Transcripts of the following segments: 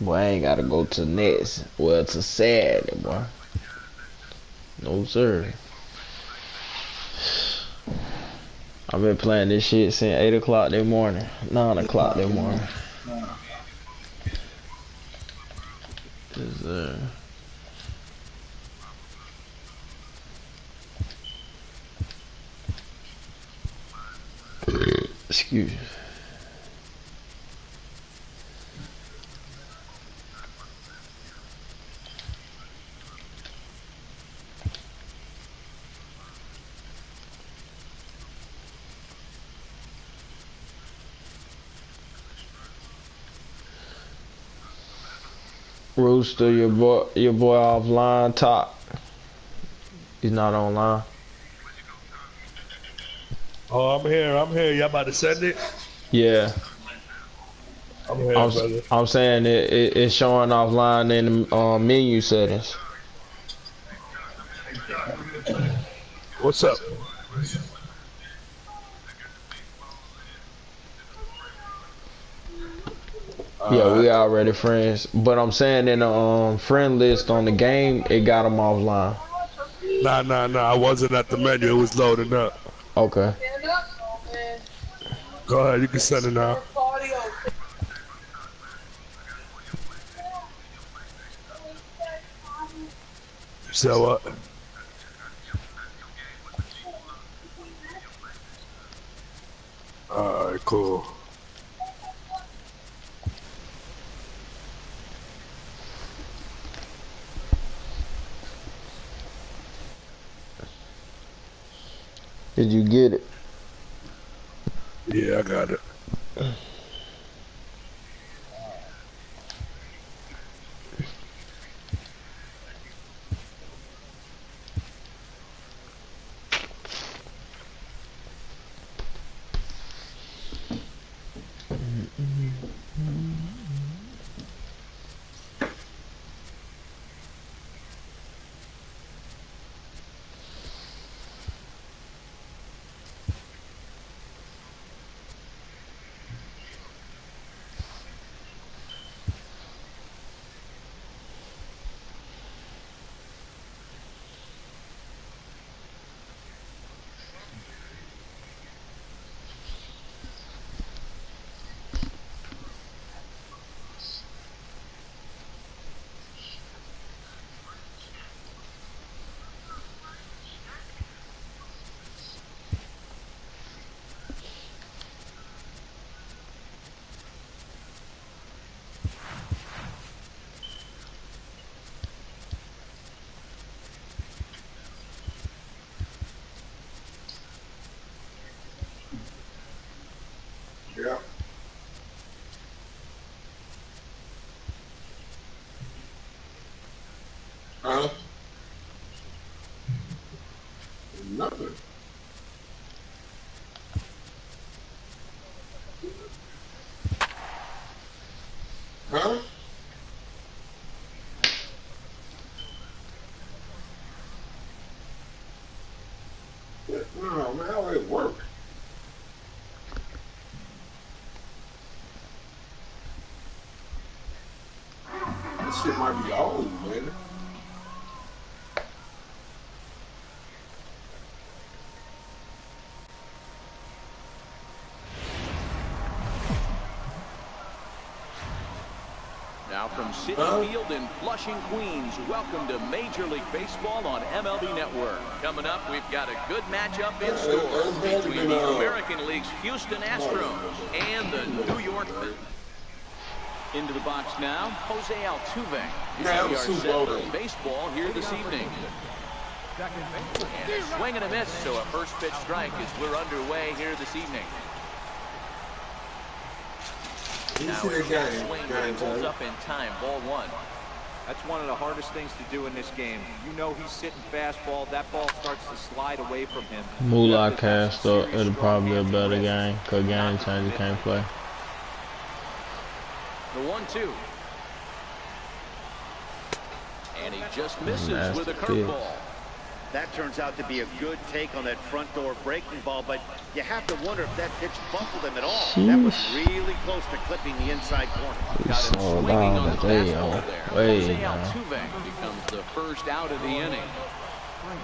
Boy, I ain't gotta go to next. Well, to Saturday, boy. No, sir. I've been playing this shit since 8 o'clock that morning. 9 o'clock that morning. Yes, excuse me. Rooster, your boy offline top. He's not online. Oh, I'm here. Y'all about to send it? Yeah. I'm here, brother. I'm saying it's showing offline in the menu settings. What's up? Yeah, we already friends. But I'm saying in the friend list on the game, it got them offline. Nah. I wasn't at the menu. It was loading up. Okay. Go ahead. You can send it now. You said what? Alright, cool. Did you get it? Yeah, I got it. Yeah. Huh? Nothing. Huh? No, man, how it work? This shit might be old, man. Now from Citi Field in Flushing, Queens, welcome to Major League Baseball on MLB Network. Coming up, we've got a good matchup in store between the American League's Houston Astros and the New York Mets. Into the box now, Jose Altuve. We are set for baseball here this evening. And a swing and a miss, so a first pitch strike as we're underway here this evening. Now swing goes up in time, ball one. That's one of the hardest things to do in this game. You know he's sitting fastball. That ball starts to slide away from him. Moolah cast up. It'll probably be a better game. Cause game changer can't play. The 1-2. And he just misses with a curveball. That turns out to be a good take on that front door breaking ball, but you have to wonder if that pitch buckled him at all. That was really close to clipping the inside corner. Got him swinging on the fastball there. Way Geee-mulah2k becomes the first out of the inning.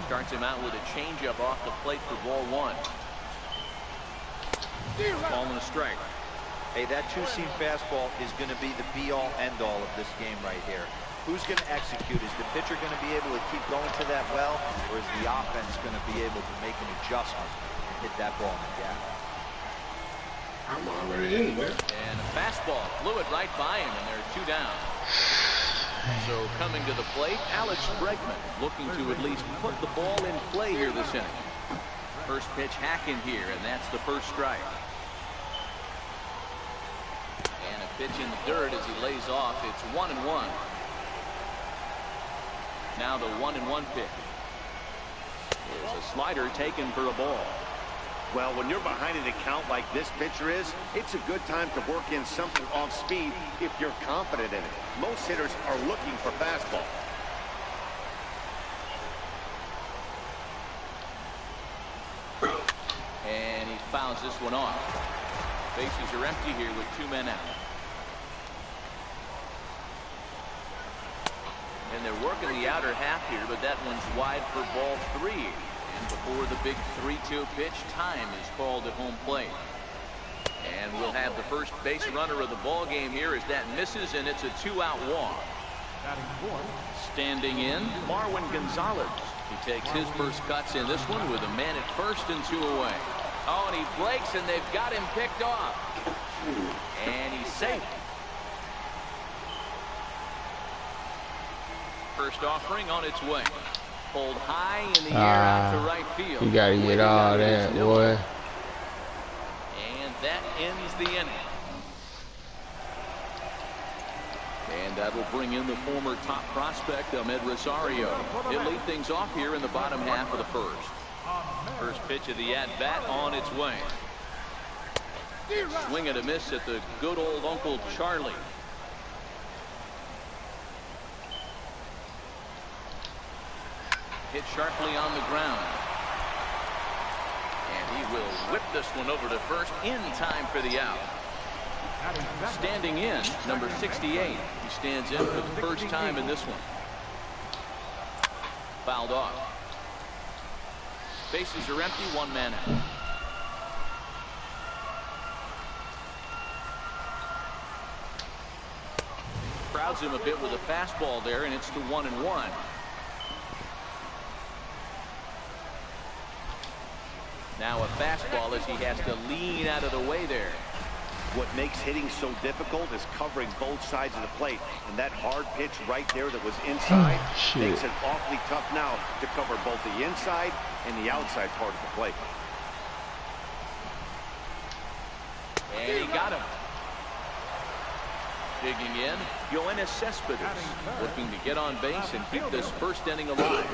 Starts him out with a changeup off the plate for ball one. Ball and a strike. Hey, that two-seam fastball is going to be the be-all, end-all of this game right here. Who's going to execute? Is the pitcher going to be able to keep going to that well, or is the offense going to be able to make an adjustment and hit that ball in the gap? I'm already in there. And a fastball flew it right by him, and they're 2 down. So coming to the plate, Alex Bregman looking to at least put the ball in play here this inning. First pitch hacking here, and that's the first strike. And a pitch in the dirt as he lays off. It's 1-1. Now the 1-1 pitch. There's a slider taken for a ball. Well, when you're behind an account like this pitcher is, it's a good time to work in something off speed if you're confident in it. Most hitters are looking for fastball. And he fouls this one off. Bases are empty here with 2 men out. And they're working the outer half here, but that one's wide for ball 3. And before the big 3-2 pitch, time is called at home plate. And we'll have the first base runner of the ball game here as that misses, and it's a 2-out walk. Standing in, Marwin Gonzalez. He takes his first cuts in this one with a man at first and 2 away. Oh, and he breaks, and they've got him picked off. And he's safe. First offering on its way. Pulled high in the air out to right field. You gotta get all that, boy. And that ends the inning. And that will bring in the former top prospect, Ahmed Rosario. He'll lead things off here in the bottom half of the first. First pitch of the at-bat on its way. Swing and a miss at the good old Uncle Charlie. Hit sharply on the ground. And he will whip this one over to first in time for the out. Standing in, number 68. He stands in for the first time in this one. Fouled off. Bases are empty, 1 man out. Crowds him a bit with a fastball there, and it's the 1-1. Now a fastball as he has to lean out of the way there. What makes hitting so difficult is covering both sides of the plate. And that hard pitch right there that was inside makes it awfully tough now to cover both the inside and the outside part of the plate. And he got him. Digging in, Yoenis Cespedes looking to get on base and keep this first inning alive.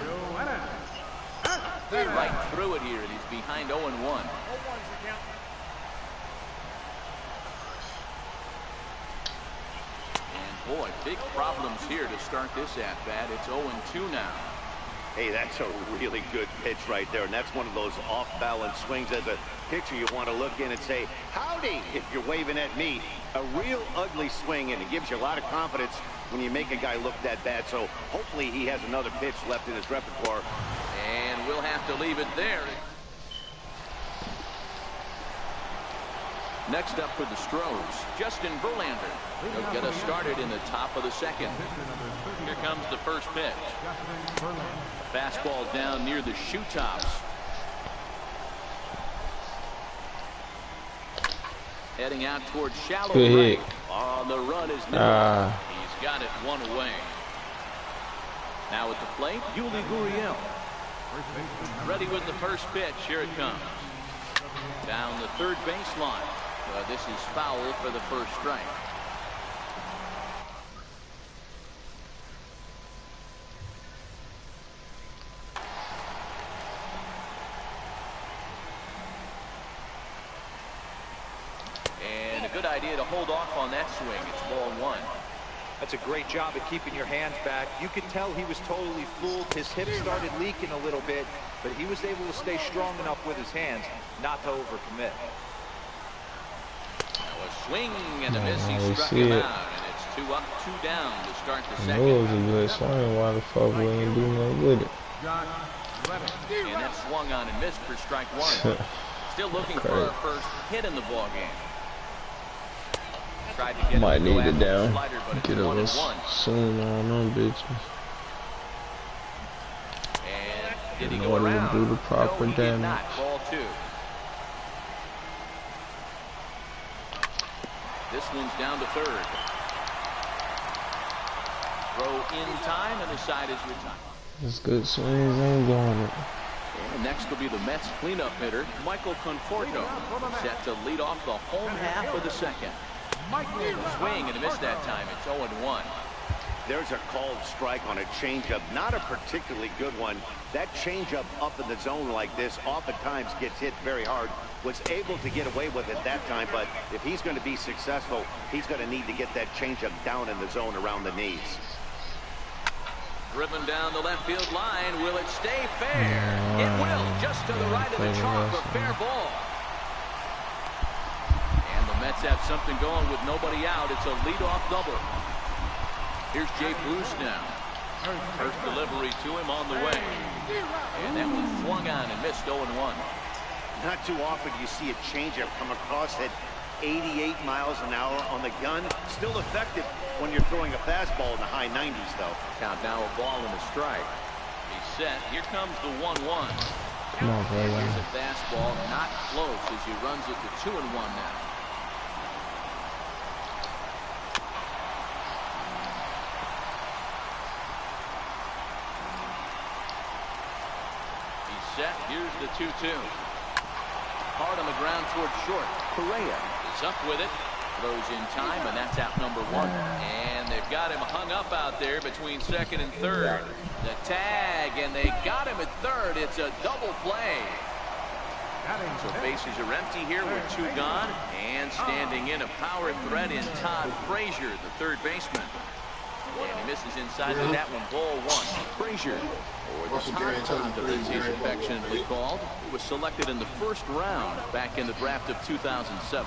Right through it here, and he's behind 0-1. And boy, big problems here to start this at-bat. It's 0-2 now. Hey, that's a really good pitch right there, and that's one of those off-balance swings. As a pitcher, you want to look in and say, howdy, if you're waving at me. A real ugly swing, and it gives you a lot of confidence when you make a guy look that bad. So hopefully he has another pitch left in his repertoire. And we'll have to leave it there. Next up for the Stros, Justin Verlander. He'll get us started in the top of the second. Here comes the first pitch. Fastball down near the shoe tops. Heading out towards shallow right. On the run is Nicholas. He's got it 1 away. Now at the plate, Yuli Gurriel. Ready with the first pitch. Here it comes. Down the third baseline. This is foul for the first strike. And a good idea to hold off on that swing. It's ball 1. That's a great job at keeping your hands back. You could tell he was totally fooled. His hip started leaking a little bit, but he was able to stay strong enough with his hands not to overcommit. Now a swing and a miss. He struck him out, and it's 2 up, 2 down to start the second. It was a good swing. Why the fuck we ain't do nothing with it? And that swung on and missed for strike 1. Still looking for our first hit in the ball game. Tried to get Might need it down. Slider, but Get it's 1-1. Soon on them bitches. And did he In go order around? to do the proper No, he did damage. not. Ball 2. This one's down to third. Throw in time, and the side is retired. This good swings ain't going it. And next will be the Mets cleanup hitter, Michael Conforto, set to lead off the home half of the second. Swing and a miss that time. It's 0-1. There's a called strike on a changeup, not a particularly good one. That changeup up in the zone like this oftentimes gets hit very hard. Was able to get away with it that time, but if he's going to be successful, he's going to need to get that changeup down in the zone around the knees. Driven down the left field line. Will it stay fair? It will. Just to the right of the chalk. A fair ball. And the Mets have something going with nobody out. It's a leadoff double. Here's Jay Bruce now. First delivery to him on the way. And that was swung on and missed 0-1. Not too often you see a changeup come across at 88 miles an hour on the gun. Still effective when you're throwing a fastball in the high 90s, though. Count now a ball and a strike. He's set. Here comes the 1-1. Come on, brother. Here's a fastball, not close as he runs it to 2-1 now. He's set. Here's the 2-2. Hard on the ground towards short. Correa is up with it. Throws in time, and that's out number 1. And they've got him hung up out there between second and third. The tag, and they got him at third. It's a double play. So bases are empty here with 2 gone. And standing in a power threat in Todd Frazier, the third baseman. And he misses inside of that one. Ball 1. Frazier, or the top of as he's affectionately called, was selected in the first round back in the draft of 2007.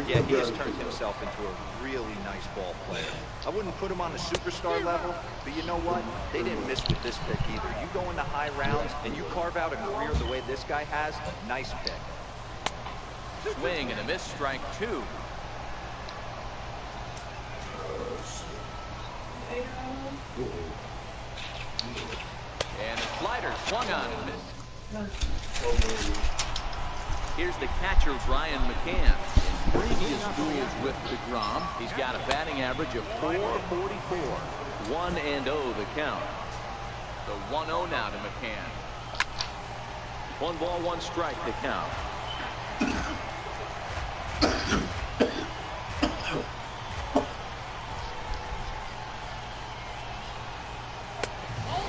Yeah, he has turned himself into a really nice ball player. I wouldn't put him on a superstar level, but you know what? They didn't miss with this pick either. You go into high rounds and you carve out a career the way this guy has, nice pick. Swing and a miss, strike 2. And the slider swung on and missed. Here's the catcher, Brian McCann. In previous duels with DeGrom, he's got a batting average of .444. 1-0 the count. The 1-0 now to McCann. 1 ball, 1 strike the count.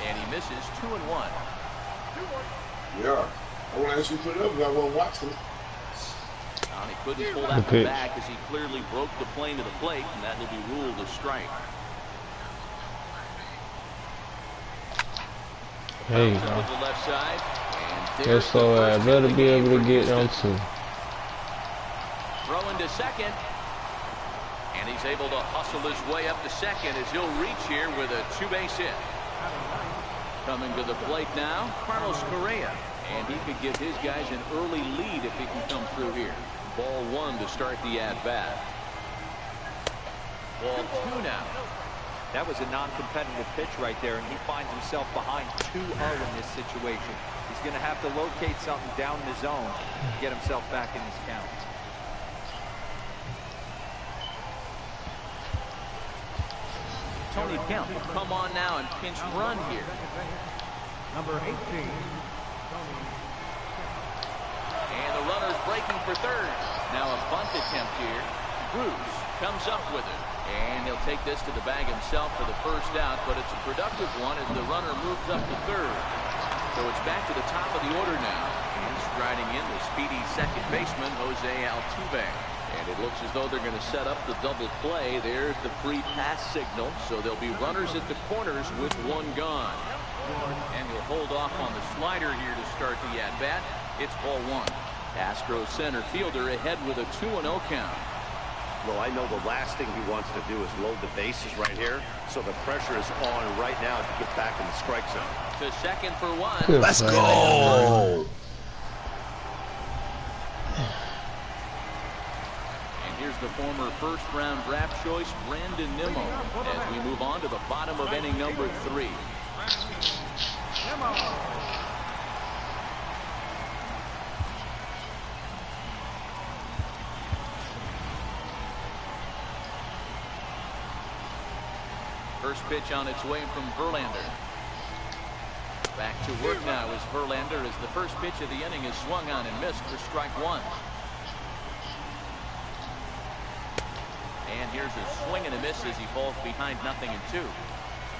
And he misses 2-1. Yeah. I want to ask you to put it up because I want to watch them. He couldn't pull that one back as he clearly broke the plane to the plate, and that will be ruled a strike. Hey, to the left side. Yes, so I better be able to get them too. Throw into second. And he's able to hustle his way up to second as he'll reach here with a 2-base hit. Coming to the plate now, Carlos Correa. And he could give his guys an early lead if he can come through here. Ball 1 to start the at-bat. Ball 2 now. That was a non-competitive pitch right there, and he finds himself behind 2-0 in this situation. He's going to have to locate something down in the zone to get himself back in this count. Tony Kemp will come on now and pinch run here. Number 18. And the runner's breaking for third. Now a bunt attempt here. Bruce comes up with it. And he'll take this to the bag himself for the first out, but it's a productive one as the runner moves up to third. So it's back to the top of the order now. And striding in the speedy second baseman, Jose Altuve. And it looks as though they're going to set up the double play. There's the free pass signal. So there'll be runners at the corners with one gone. And he'll hold off on the slider here to start the at-bat. It's ball one. Astros center fielder ahead with a 2-0 count. Well, I know the last thing he wants to do is load the bases right here. So the pressure is on right now to get back in the strike zone. To second for one. Good Let's play. go. And here's the former first-round draft choice, Brandon Nimmo, as we move on to the bottom of inning number 3. First pitch on its way from Verlander. Back to work now is Verlander as the first pitch of the inning is swung on and missed for strike one. And here's a swing and a miss as he falls behind 0-2.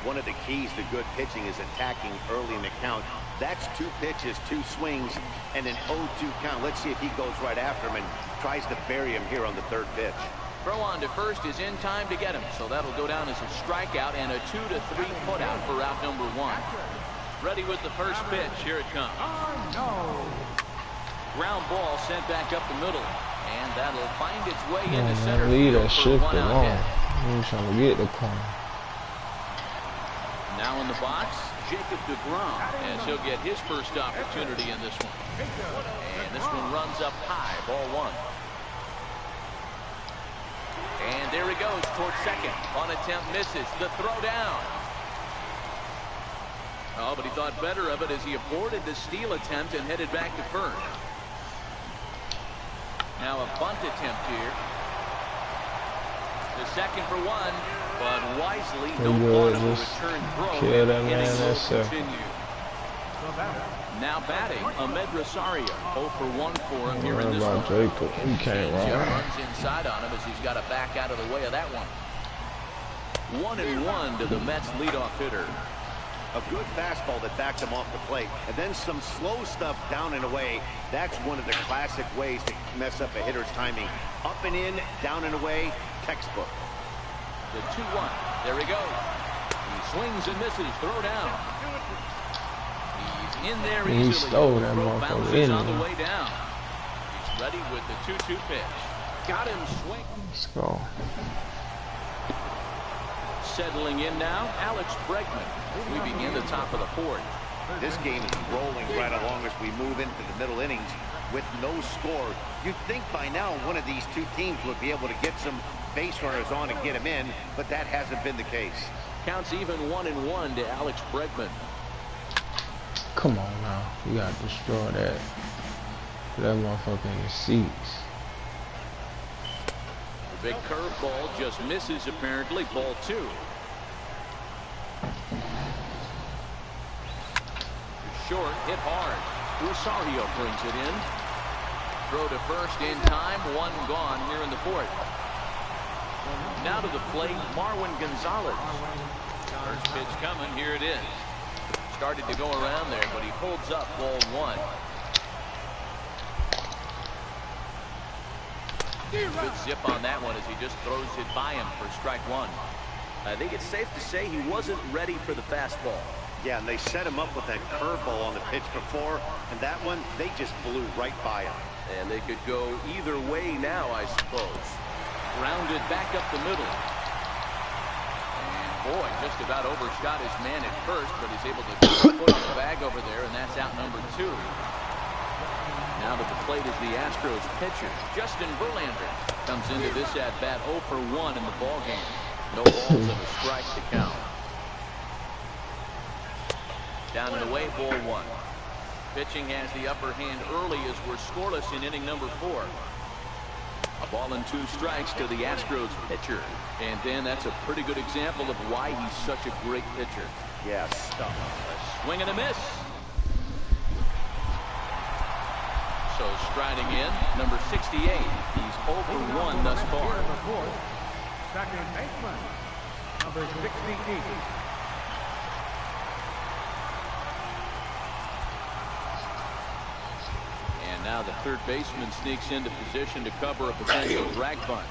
One of the keys to good pitching is attacking early in the count. That's 2 pitches, 2 swings, and an 0-2 count. Let's see if he goes right after him and tries to bury him here on the 3rd pitch. Throw on to first is in time to get him, so that'll go down as a strikeout and a 2-3 putout for out number 1. Ready with the first pitch. Here it comes. Ground ball sent back up the middle, and that'll find its way into center Lead field that for shift 1 out along. hit. I'm trying to get the corner. Now in the box, Jacob DeGrom, as he'll get his first opportunity in this one. And this one runs up high, ball 1. And there he goes towards second. On attempt misses. The throw down. Oh, but he thought better of it as he aborted the steal attempt and headed back to first. Now a bunt attempt here. The second for 1, but wisely no part of a return throw. Kill that man, that's it. Now batting, Ahmed Rosario. 0 for 1 for him here in this one. Jacob. He can't Jeff run. runs inside on him as he's got to back out of the way of that one. 1-1 to the Mets leadoff hitter. A good fastball that backed him off the plate, and then some slow stuff down and away. That's one of the classic ways to mess up a hitter's timing. Up and in, down and away, textbook. The 2-1. There he goes. He swings and misses. Throw down. He's in there easily. He stole that Throw motherfucker bounces in on there. the way down. He's ready with the 2-2 pitch. Got him swing. Let's go. Settling in now, Alex Bregman. We begin the top of the 4th. This game is rolling right along as we move into the middle innings with no score. You'd think by now one of these 2 teams would be able to get some base runners on and get them in, but that hasn't been the case. Counts even 1-1 to Alex Bregman. Come on now. You gotta destroy that. That motherfucker in his seats. The big curveball just misses apparently. Ball 2. Short, hit hard. Rosario brings it in. Throw to first in time. 1 gone here in the 4th. Now to the plate, Marwin Gonzalez. First pitch coming. Here it is. Started to go around there, but he holds up ball 1. Good zip on that one as he just throws it by him for strike 1. I think it's safe to say he wasn't ready for the fastball. Yeah, and they set him up with that curveball on the pitch before, and that one, they just blew right by him. And they could go either way now, I suppose. Grounded back up the middle. And boy, just about overshot his man at first, but he's able to put the bag over there, and that's out number 2. Now to the plate is the Astros pitcher, Justin Verlander. Comes into this at-bat 0 for 1 in the ballgame. No balls and a strike to count. Down and away, ball 1. Pitching has the upper hand early as we're scoreless in inning number 4. A ball and 2 strikes to the Astros pitcher. And Dan, that's a pretty good example of why he's such a great pitcher. Yes. A swing and a miss. So striding in, number 68. He's 0 for 1 thus far. Second baseman, number 68. And now now the third baseman sneaks into position to cover a potential drag bunt.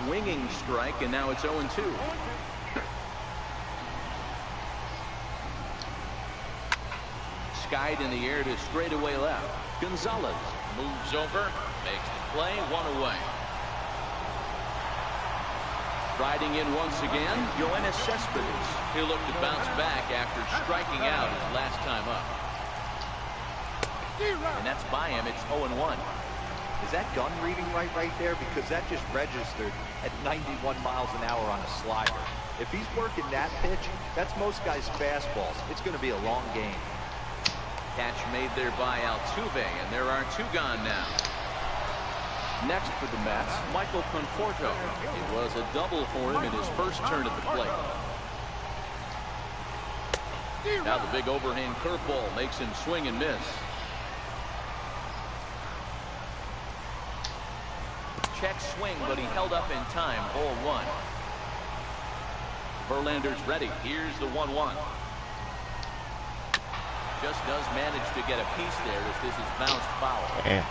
Swinging strike, and now it's 0-2. Skied in the air to straightaway left. Gonzalez moves over, makes the play, 1 away. Riding in once again, Yoenis Cespedes. He'll look to bounce back after striking out his last time up. And that's by him. It's 0-1. Is that gun reading right there? Because that just registered at 91 miles an hour on a slider. If he's working that pitch, that's most guys' fastballs. It's going to be a long game. Catch made there by Altuve, and there are 2 gone now. Next for the Mets, Michael Conforto. It was a double for him in his first turn at the plate. Now the big overhand curveball makes him swing and miss. Check swing, but he held up in time. Ball 1. Verlander's ready. Here's the 1-1. Just does manage to get a piece there as this is bounced foul. Yeah.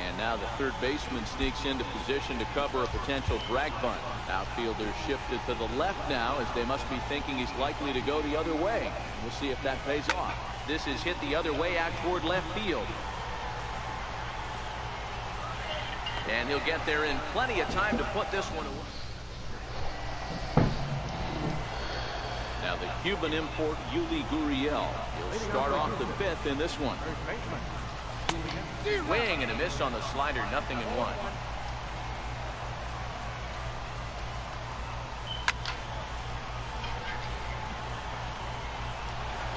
And now the third baseman sneaks into position to cover a potential drag bunt. Outfielders shifted to the left now as they must be thinking he's likely to go the other way. We'll see if that pays off. This is hit the other way out toward left field. And he'll get there in plenty of time to put this one away. Now the Cuban import, Yuli Gurriel. He'll start off the 5th in this one. Swing and a miss on the slider, 0-1.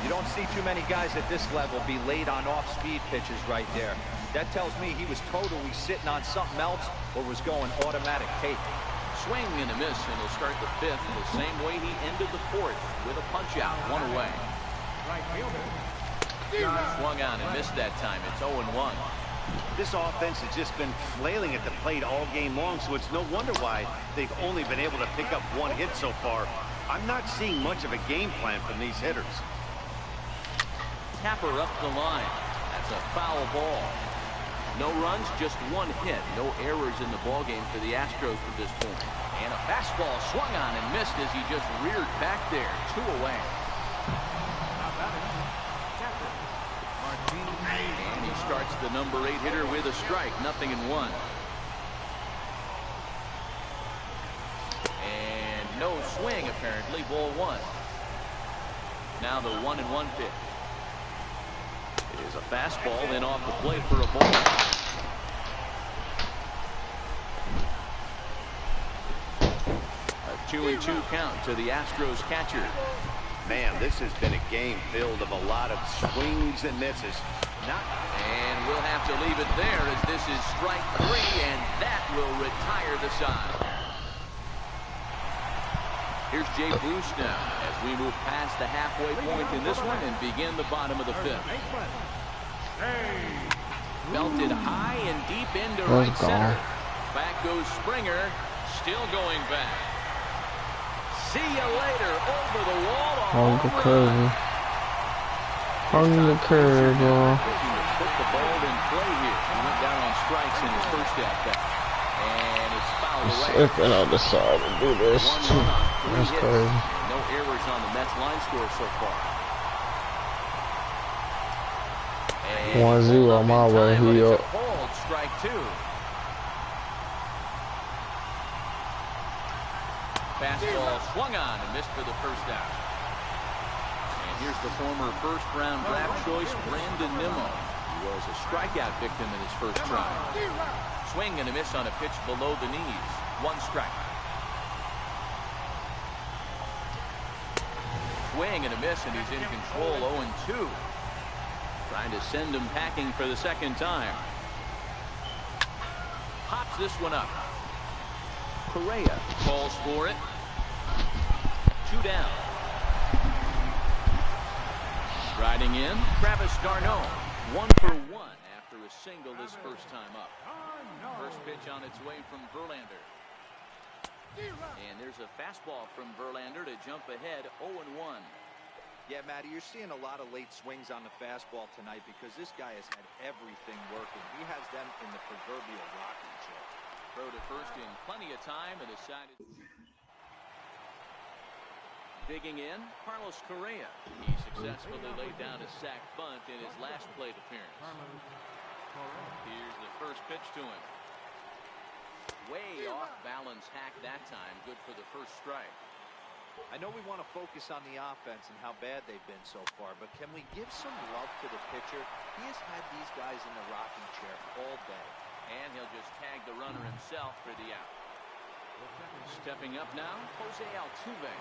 You don't see too many guys at this level be late on off-speed pitches right there. That tells me he was totally sitting on something else or was going automatic take. Swing and a miss, and he'll start the 5th the same way he ended the 4th with a punch-out, 1 away. Swung on and missed that time. It's 0-1. This offense has just been flailing at the plate all game long, so it's no wonder why they've only been able to pick up 1 hit so far. I'm not seeing much of a game plan from these hitters. Tapper up the line. That's a foul ball. No runs, just 1 hit. No errors in the ballgame for the Astros to this point. And a fastball swung on and missed as he just reared back there. 2 away. And he starts the number 8 hitter with a strike. 0-1. And no swing, apparently. Ball 1. Now the 1-1 pitch. Is a fastball, then off the plate for a ball. A 2-2 count to the Astros catcher. Man, this has been a game filled of a lot of swings and misses. And we'll have to leave it there as this is strike 3, and that will retire the side. Here's Jay Bruce now as we move past the halfway point in this one and begin the bottom of the 5th. Belted high and deep into right center. Back goes Springer, still going back. See you later, over the wall. On the curve. On the curve. Put the ball in play here. He went down on strikes in his first at-bat. And it's fouled away. Slipping on the side and do this too. That's crazy. No errors on the Mets line score so far. 1-0 my way. He up. Strike 2. Fastball swung on and missed for the first out. And here's the former first-round draft choice, Brandon Nimmo. He was a strikeout victim in his first try. Swing and a miss on a pitch below the knees. 1 strike. Swing and a miss, and he's in control. 0-2. Trying to send him packing for the second time. Pops this one up. Correa calls for it. 2 down. Riding in, Travis d'Arnaud. 1 for 1 after a single this first time up. First pitch on its way from Verlander. And there's a fastball from Verlander to jump ahead 0-1. Yeah, Matty, you're seeing a lot of late swings on the fastball tonight because this guy has had everything working. He has them in the proverbial rocking chair. Throw to first in plenty of time and decided. Digging in, Carlos Correa. He successfully laid down a sac bunt in his last plate appearance. Here's the first pitch to him. Way off balance hack that time. Good for the first strike. I know we want to focus on the offense and how bad they've been so far, but can we give some love to the pitcher? He has had these guys in the rocking chair all day. And he'll just tag the runner himself for the out. Stepping up now, Jose Altuve.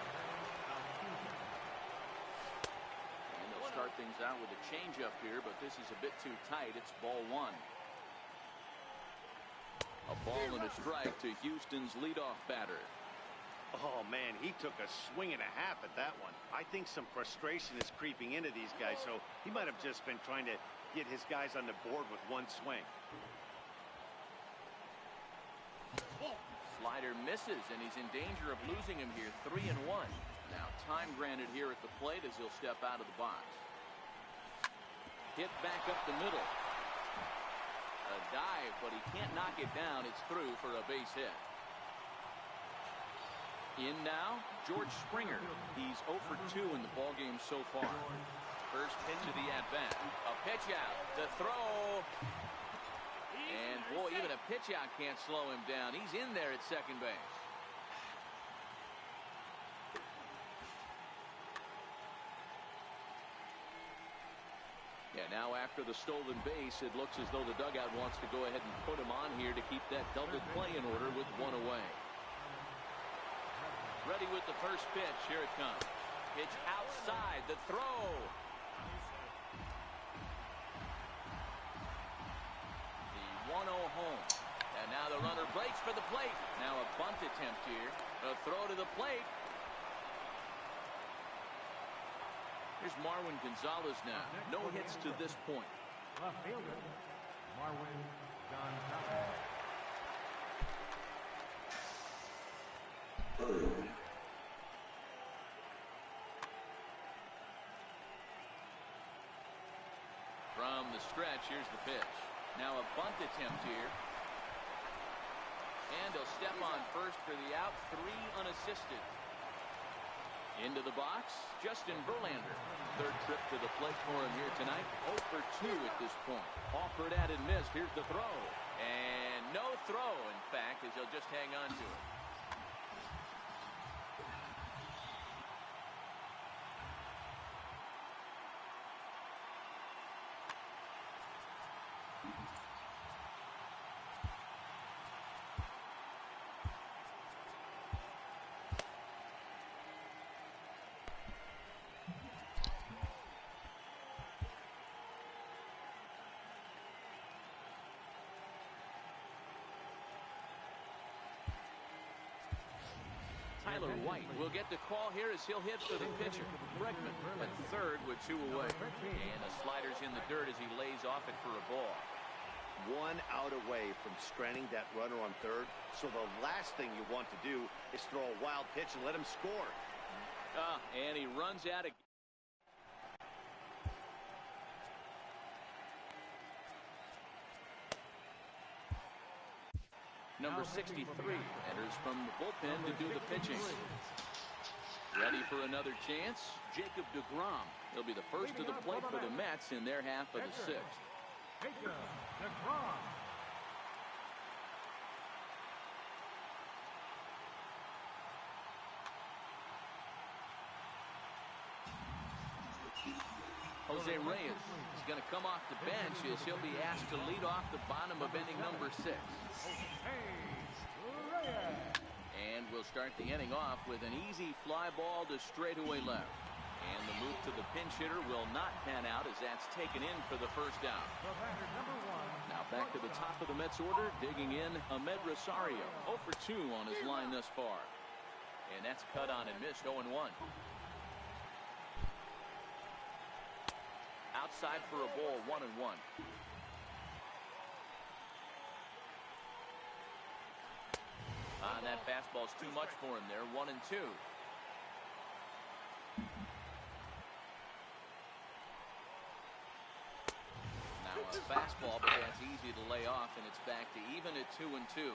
And they'll start things out with a changeup here, but this is a bit too tight. It's ball one. A ball and a strike to Houston's leadoff batter. Oh, man, he took a swing and a half at that one. I think some frustration is creeping into these guys, so he might have just been trying to get his guys on the board with one swing. Slider misses, and he's in danger of losing him here. 3-1. Now time granted here at the plate as he'll step out of the box. Hit back up the middle. A dive, but he can't knock it down. It's through for a base hit. In now, George Springer. He's 0 for 2 in the ballgame so far. First pitch of the at-bat. A pitch out to throw. And, boy, even a pitch out can't slow him down. He's in there at second base. Yeah, now after the stolen base, it looks as though the dugout wants to go ahead and put him on here to keep that double play in order with one away. Ready with the first pitch. Here it comes. Pitch outside. The throw. The 1-0 home. And now the runner breaks for the plate. Now a bunt attempt here. A throw to the plate. Here's Marwin Gonzalez now. No hits to this point. Left fielder, Marwin Gonzalez. From the stretch, here's the pitch. Now a bunt attempt here. And he'll step on first for the out. 3 unassisted. Into the box, Justin Verlander. Third trip to the plate for him here tonight. 0 for 2 at this point. Offered at and missed. Here's the throw. And no throw, in fact, as he'll just hang on to it. Tyler White will get the call here as he'll hit for the pitcher. Bregman at third with 2 away. And the slider's in the dirt as he lays off it for a ball. 1 out away from stranding that runner on third. So the last thing you want to do is throw a wild pitch and let him score. And he runs out of. Number 63 enters from the bullpen to do the pitching. Ready for another chance? Jacob deGrom. He'll be the first to the plate for the Mets in their half of the 6th. Jacob deGrom. Jose Reyes is going to come off the bench as he'll be asked to lead off the bottom of inning number 6. And we'll start the inning off with an easy fly ball to straightaway left. And the move to the pinch hitter will not pan out as that's taken in for the first out. Now back to the top of the Mets order, digging in Ahmed Rosario. 0 for 2 on his line thus far. And that's cut on and missed. 0-1. Outside for a ball. 1-1. That That fastball's too much for him there. 1-2. Now a fastball, but that's easy to lay off, and it's back to even at 2-2.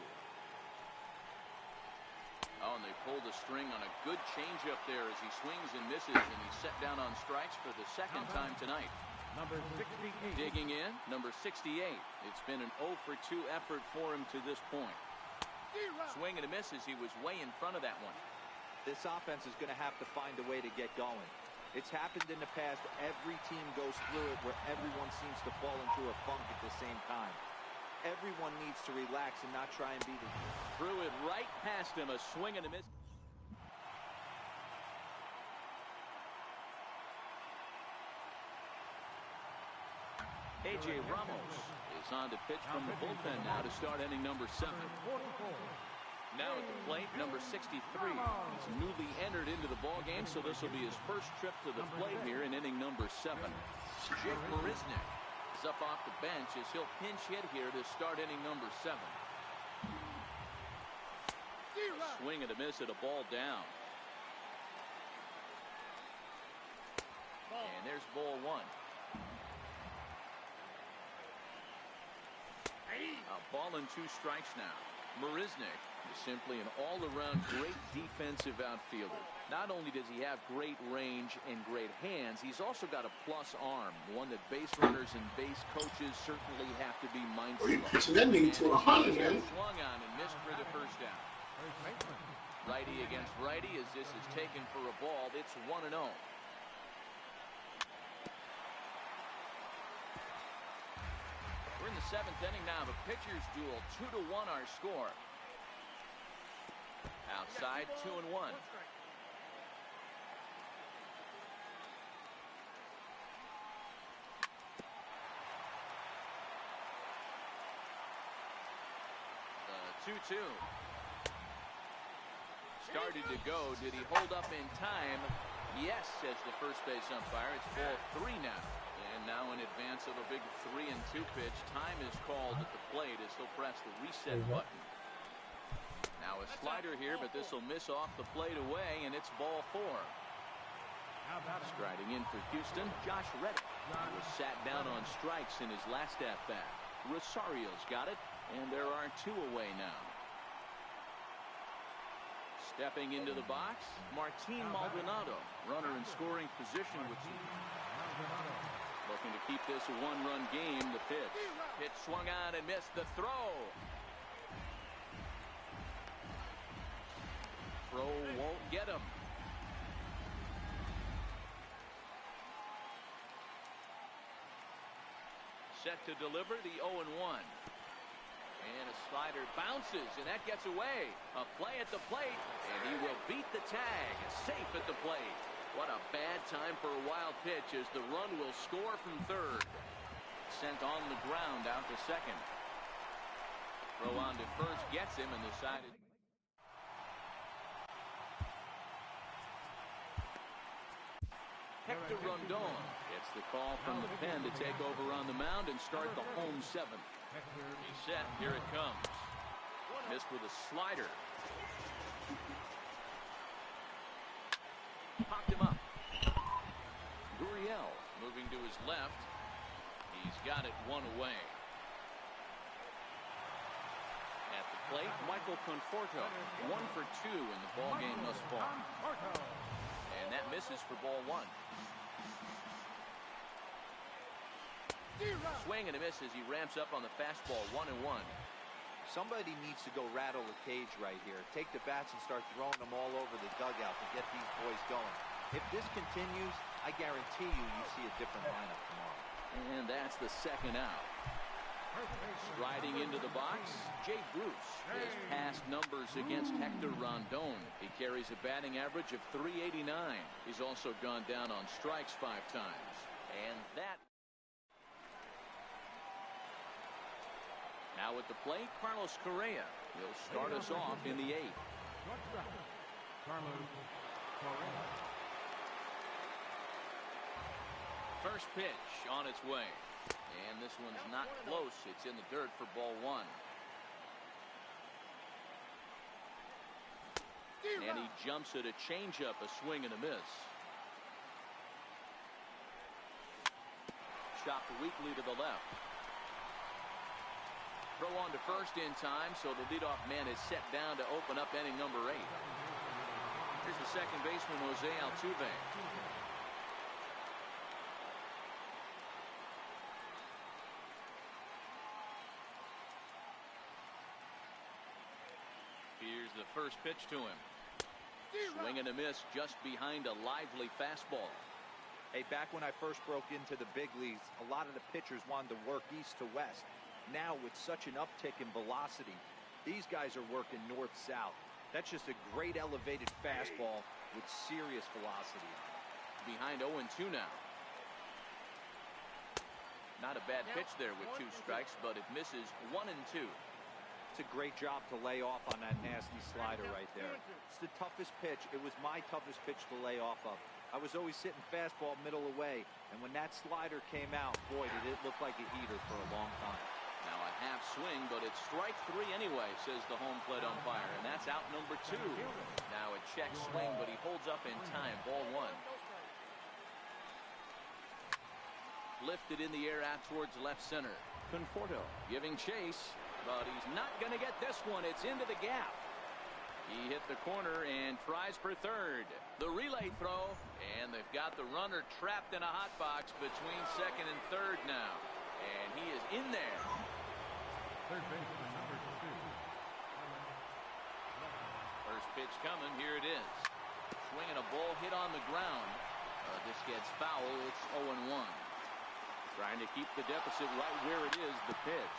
Oh, and they pulled the string on a good changeup there as he swings and misses, and he's set down on strikes for the second time tonight. Number 68. Digging in, number 68. It's been an 0 for 2 effort for him to this point. Swing and a miss as he was way in front of that one. This offense is going to have to find a way to get going. It's happened in the past. Every team goes through it where everyone seems to fall into a funk at the same time. Everyone needs to relax and not try and be the... Threw it right past him. A swing and a miss. A.J. Ramos is on to pitch from the bullpen now to start inning number 7. 44. Now at the plate, number 63. He's newly entered into the ball game, so this will be his first trip to the plate here in inning number 7. Jake Marisnick is up off the bench as he'll pinch hit here to start inning number 7. A swing and a miss at a ball down. And there's ball 1. A ball and 2 strikes now. Marisnick is simply an all-around great defensive outfielder. Not only does he have great range and great hands, he's also got a plus arm, one that base runners and base coaches certainly have to be mindful You of. pitching that nigga to 100, man. Swung on and missed for the first down. First baseman. Righty against righty as this is taken for a ball. It's 1-0. We're in the 7th inning now. The pitchers duel. 2-1 our score. Outside 2-1. The 2-2. Started to go. Did he hold up in time? Yes, says the first base umpire. It's ball 3 now. And now in advance of a big 3-2 pitch, time is called at the plate as he'll press the reset button. Now a slider here, but this will miss off the plate away, and it's ball 4. Striding in for Houston, Josh Reddick. He was sat down on strikes in his last at-bat. Rosario's got it, and there are 2 away now. Stepping into the box, Martin Maldonado, runner in scoring position with looking to keep this a 1-run game. The pitch. Pitch swung on and missed. The throw. Throw won't get him. Set to deliver the 0-1. And a slider bounces, and that gets away. A play at the plate, and he will beat the tag. Safe at the plate. What a bad time for a wild pitch as the run will score from third. Sent on the ground out to second. Throw on to first gets him, and the side is... Hector Rondon gets the call from the pen to take over on the mound and start the home 7th. He's set. Here it comes. Missed with a slider. Popped him up. Gurriel moving to his left. He's got it 1 away. At the plate, Michael Conforto. 1 for 2 in the ball game thus far. And that misses for ball 1. Swing and a miss as he ramps up on the fastball. 1-1. Somebody needs to go rattle the cage right here. Take the bats and start throwing them all over the dugout to get these boys going. If this continues, I guarantee you see a different lineup tomorrow. And that's the 2nd out. Striding into the box, Jay Bruce. His past numbers against Hector Rondon. He carries a batting average of .389. He's also gone down on strikes 5 times. And that... Now at the plate, Carlos Correa. He'll start us off in the 8th. Carlos Correa. First pitch on its way. And this one's not close. It's in the dirt for ball 1. And he jumps at a changeup, a swing and a miss. Chopped weakly to the left. Throw on to first in time, so the leadoff man is set down to open up inning number 8. Here's the second baseman, Jose Altuve. Here's the first pitch to him. Swing and a miss just behind a lively fastball. Hey, back when I first broke into the big leagues, a lot of the pitchers wanted to work east to west. Now, with such an uptick in velocity, these guys are working north-south. That's just a great elevated fastball with serious velocity. Behind 0-2 now. Not a bad pitch there with 2 strikes, but it misses 1-2. It's a great job to lay off on that nasty slider right there. It's the toughest pitch. It was my toughest pitch to lay off of. I was always sitting fastball middle away, and when that slider came out, boy, did it look like a heater for a long time. Now a half swing, but it's strike 3 anyway, says the home plate umpire, and that's out number 2. Now a check swing, but he holds up in time. Ball 1. Lifted in the air out towards left center. Conforto giving chase, but he's not going to get this one. It's into the gap. He hit the corner and tries for third. The relay throw, and they've got the runner trapped in a hot box between second and third now. And he is in there. Third baseman, number 2. First pitch coming. Here it is. Swinging a ball hit on the ground. This gets foul. It's 0-1. Trying to keep the deficit right where it is, the pitch.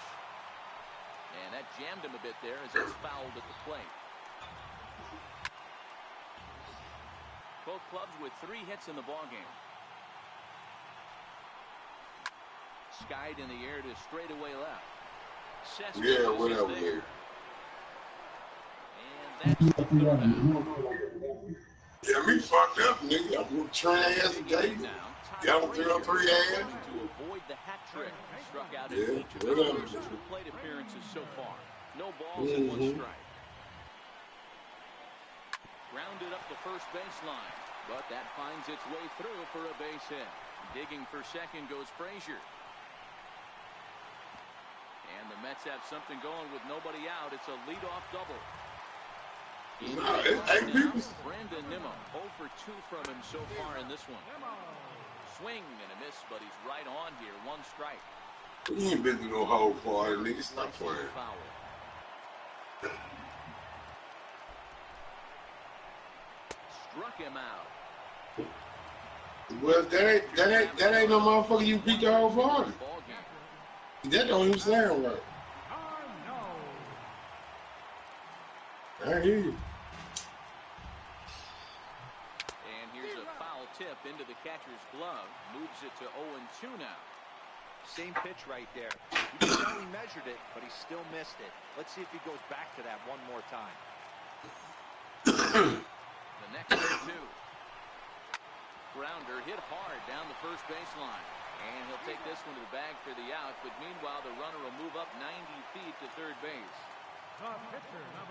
And that jammed him a bit there as it's fouled at the plate. Both clubs with 3 hits in the ballgame. Skied in the air to straightaway left. Cespedes Yeah, whatever. And that's the throw. Yeah, me fucked up, nigga. I'm gonna try ass again. Got him 3-on-3 ass. To avoid the hat trick, struck out Yeah, in each of his whatever. first 2 plate appearances so far. No balls and 1 strike. Grounded up the first baseline, but that finds its way through for a base hit. Digging for second goes Frazier. And the Mets have something going with nobody out. It's a leadoff double. Nah, it's 8 people. Brandon Nimmo, 0 for 2 from him so far in this one. Swing and a miss, but he's right on here. 1 strike. You ain't been to no whole party, nigga. Stop playing. Foul. Struck him out. Well, that ain't no motherfucker you beat the whole party. Ball game. That don't even sound right. I hear you. And here's a foul tip into the catcher's glove. Moves it to 0-2 now. Same pitch right there. He just only measured it, but he still missed it. Let's see if he goes back to that one more time. The next 2. Grounder hit hard down the first baseline. And he'll take this one to the bag for the out. But meanwhile, the runner will move up 90 feet to third base.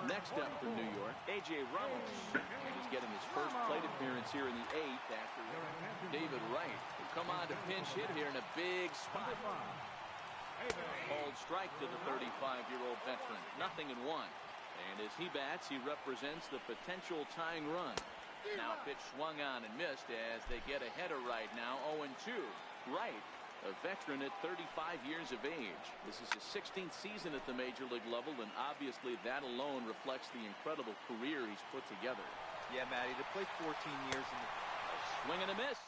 Next up from New York, A.J. Ramos. And he's getting his first plate appearance here in the 8th after David Wright will come on to pinch hit here in a big spot. Called strike to the 35-year-old veteran. 0-1. And as he bats, he represents the potential tying run. Now pitch swung on and missed as they get ahead of Wright now. 0-2. Wright, a veteran at 35 years of age. This is his 16th season at the major league level, and obviously that alone reflects the incredible career he's put together. Yeah, Matty, to play 14 years in the... Swing and a miss.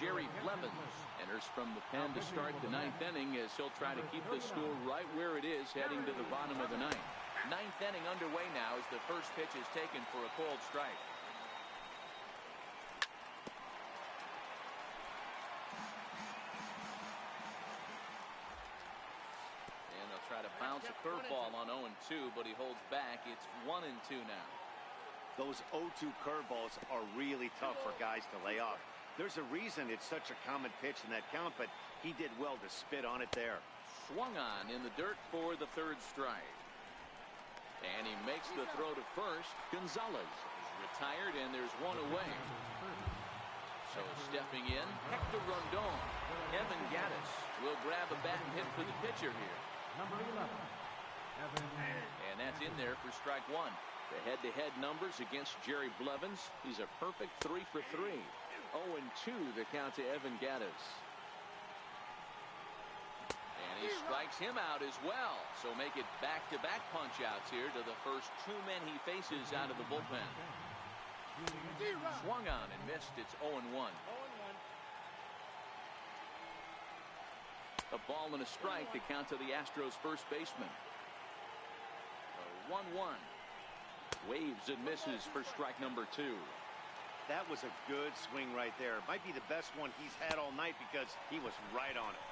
Jerry Blevins enters from the pen to start the 9th inning as he'll try to keep the score right where it is heading to the bottom of the 9th. 9th inning underway now as the first pitch is taken for a called strike. And they'll try to bounce a curveball on 0-2, but he holds back. It's 1-2 now. Those 0-2 curveballs are really tough for guys to lay off. There's a reason it's such a common pitch in that count, but he did well to spit on it there. Swung on in the dirt for the 3rd strike. And he makes the throw to first. Gonzalez is retired, and there's one away. So stepping in, Hector Rondon. Evan Gattis will grab a bat and hit for the pitcher here. Number 11, Evan. And that's in there for strike one. The head-to-head numbers against Jerry Blevins. He's a perfect 3 for 3. 0-2 the count to Evan Gattis. And he strikes him out as well. So make it back-to-back punch-outs here to the first 2 men he faces out of the bullpen. Swung on and missed. It's 0-1. A ball and a strike to count to the Astros first baseman. 1-1. Waves and misses for strike number 2. That was a good swing right there. Might be the best one he's had all night because he was right on it.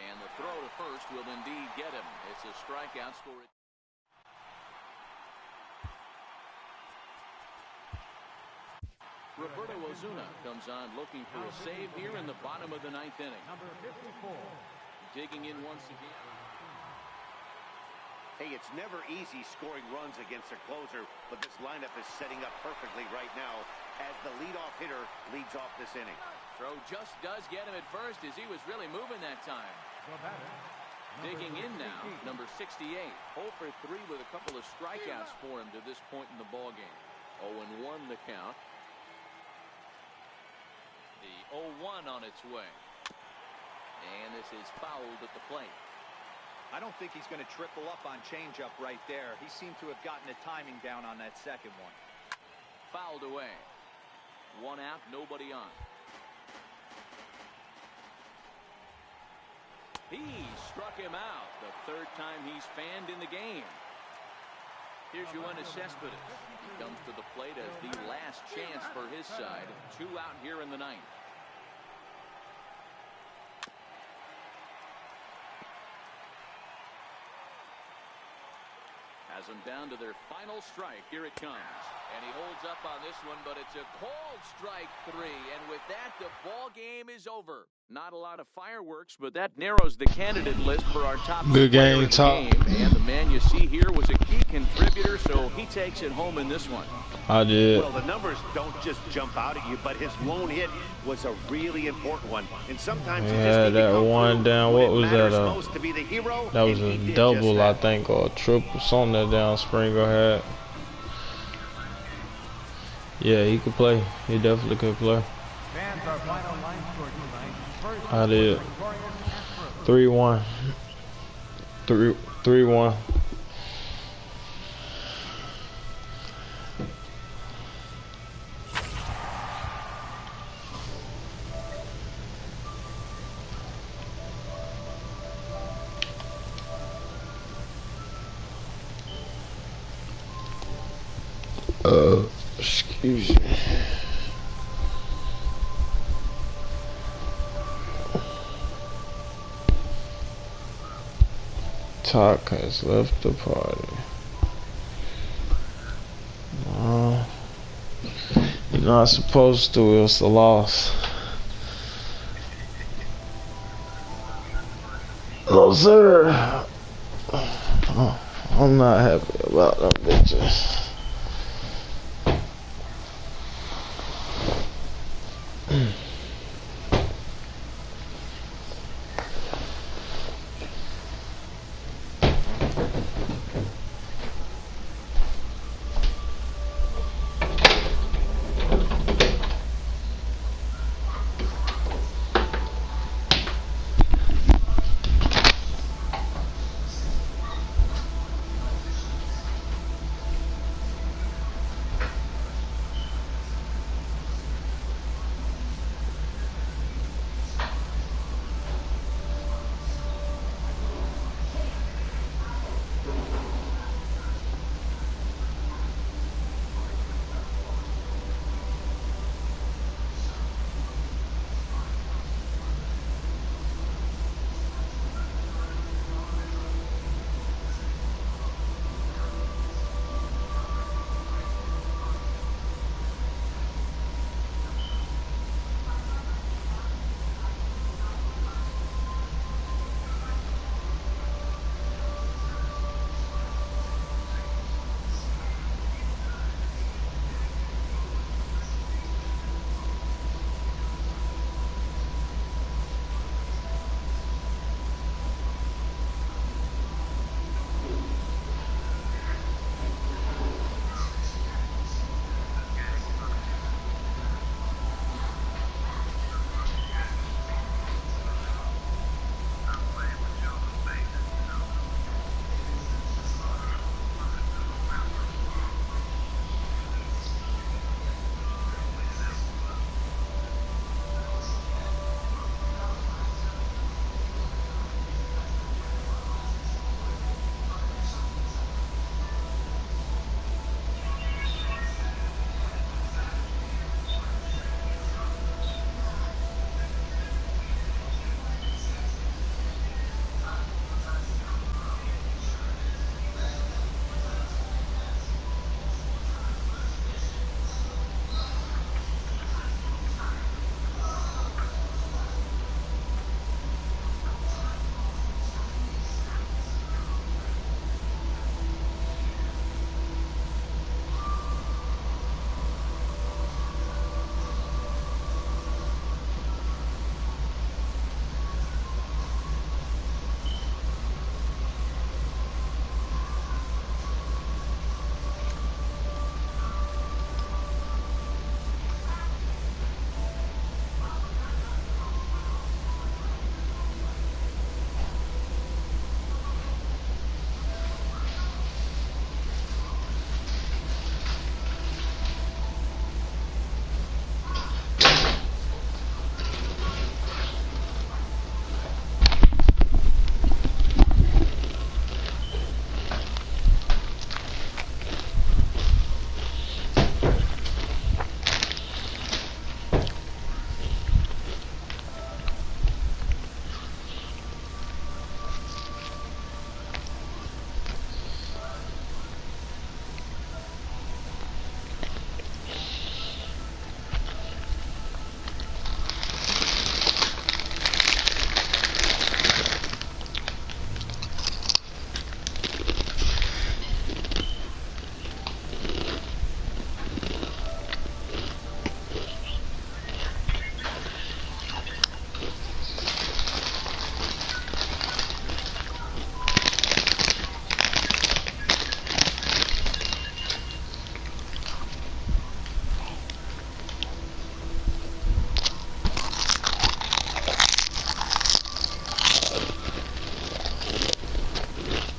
And the throw to first will indeed get him. It's a strikeout score. Roberto Ozuna comes on looking for a save here in the bottom of the 9th inning. Number 54. Digging in once again. Hey, it's never easy scoring runs against a closer, but this lineup is setting up perfectly right now as the leadoff hitter leads off this inning. Throw just does get him at first as he was really moving that time. The batter. Digging in now, number 68. 0 for 3 with a couple of strikeouts for him to this point in the ballgame. 0-1 the count. The 0-1 on its way. And this is fouled at the plate. I don't think he's going to triple up on changeup right there. He seemed to have gotten the timing down on that second one. Fouled away. 1 out, nobody on. He struck him out. The 3rd time he's fanned in the game. Here's Yoenis Cespedes. He comes to the plate as the last chance for his side. 2 out here in the 9th. Has them down to their final strike. Here it comes. And he holds up on this one, but it's a cold strike 3. And with that, the ball game is over. Not a lot of fireworks, but that narrows the candidate list for our top good player game, in the top. game. And the man you see here was a key contributor, so he takes it home in this one. I did. Well, the numbers don't just jump out at you, but his lone hit was a really important one. And sometimes you just need to that come one through down. when What it was that? matters most to be the hero, That was and a he did double, just I that. think, or a triple. Something that down Springer had. Yeah, he could play. He definitely could play. Fans, our final line score tonight. First, I did. Victorian Astros. 3-1. 3-1. Excuse me. Talk has left the party. You're not supposed to. It's a loss. No, sir. Oh, I'm not happy about them bitches.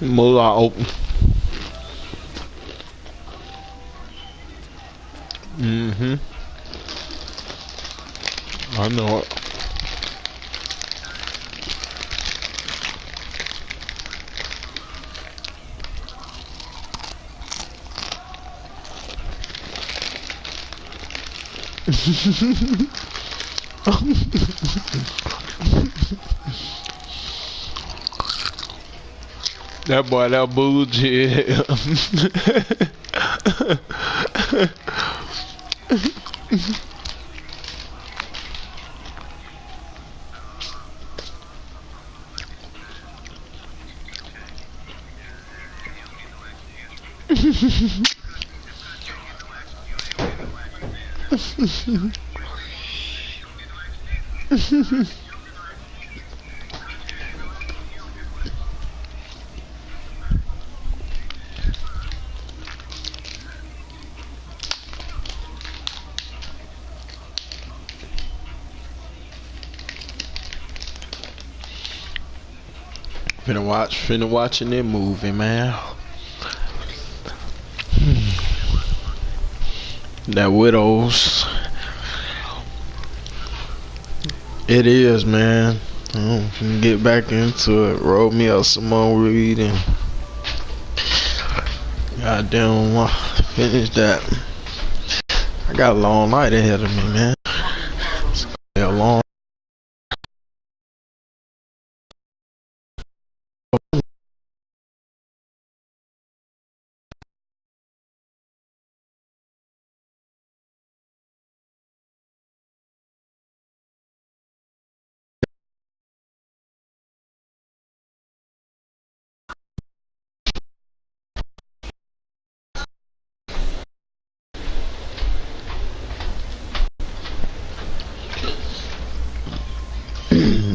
Moolah open. I know it. That boy, that bullshit. Finna watching that movie, man. That Widows. It is, man. I'm finna get back into it. Roll me up some more reading. Goddamn, finish that. I got a long night ahead of me, man. It's gonna be a long.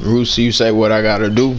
Rusi, you say what I gotta do?